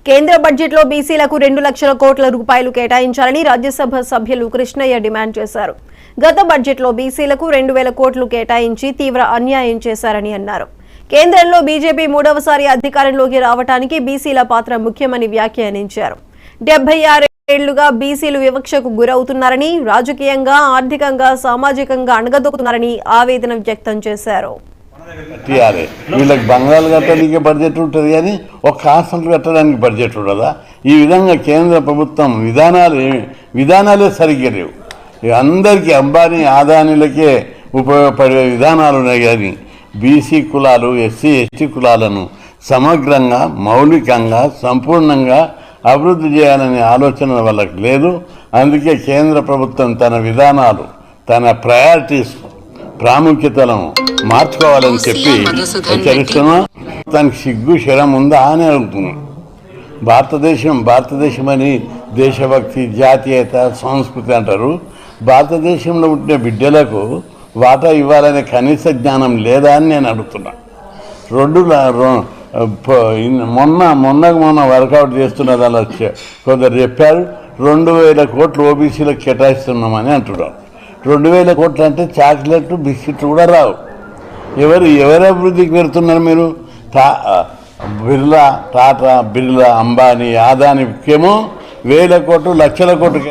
కేంద్ర బడ్జెట్లో బీసీలకు 2 లక్షల కోట్ల రూపాయలు కేటాయించాలని రాజ్యసభ సభ్యులు కృష్ణయ్య డిమాండ్ చేశారు. గత బడ్జెట్లో బీసీలకు 2,000 కోట్లు కేటాయించి తీవ్ర అన్యాయం చేశారని అన్నారు. కేంద్రంలో బీజేపీ మూడవసారి అధికారంలోకి రావడానికి బీసీల పాత్ర ముఖ్యమని వ్యాఖ్యానించారు. 76 ఏళ్లుగా బీసీలు వివక్షకు గురవుతున్నారని, రాజకీయంగా, ఆర్థికంగా, సామాజికంగా అణగదొక్కుతున్నారని ఆవేదన వ్యక్తం చేశారు. వీళ్ళకి బంగాళాలు కట్టడానికి బడ్జెట్ ఉంటుంది కానీ ఒక హాస్టల్ కట్టడానికి బడ్జెట్ ఉండదా? ఈ విధంగా కేంద్ర ప్రభుత్వం విధానాలే సరిగ్గా లేవు. అందరికీ అంబానీ ఆదానీలకే ఉపయోగపడే విధానాలు ఉన్నాయి కానీ బీసీ కులాలు, ఎస్సీ ఎస్టీ కులాలను సమగ్రంగా, మౌలికంగా, సంపూర్ణంగా అభివృద్ధి చేయాలనే ఆలోచన వాళ్ళకి లేదు. అందుకే కేంద్ర ప్రభుత్వం తన విధానాలు, తన ప్రయారిటీస్, ప్రాముఖ్యతలను మార్చుకోవాలని చెప్పి హెచ్చరిస్తున్నా. తనకి సిగ్గు శరం ఉందా అని అడుగుతున్నాం. భారతదేశం అని దేశభక్తి, జాతీయత, సంస్కృతి అంటారు. భారతదేశంలో పుట్టిన బిడ్డలకు వాటా ఇవ్వాలనే కనీస జ్ఞానం లేదా అని నేను అడుగుతున్నా. మొన్న వర్కౌట్ చేస్తున్నది అలా కొందరు చెప్పారు. 2,000 కోట్లు ఓబీసీలకు కేటాయిస్తున్నామని అంటున్నారు. 2,000 కోట్లు అంటే చాక్లెట్లు, బిస్కెట్లు కూడా రావు. ఎవరు అభివృద్ధికి పెడుతున్నారు మీరు? టాటా, బిర్లా, అంబానీ, ఆదానికేమో 1,000 కోట్లు, లక్షల కోట్లు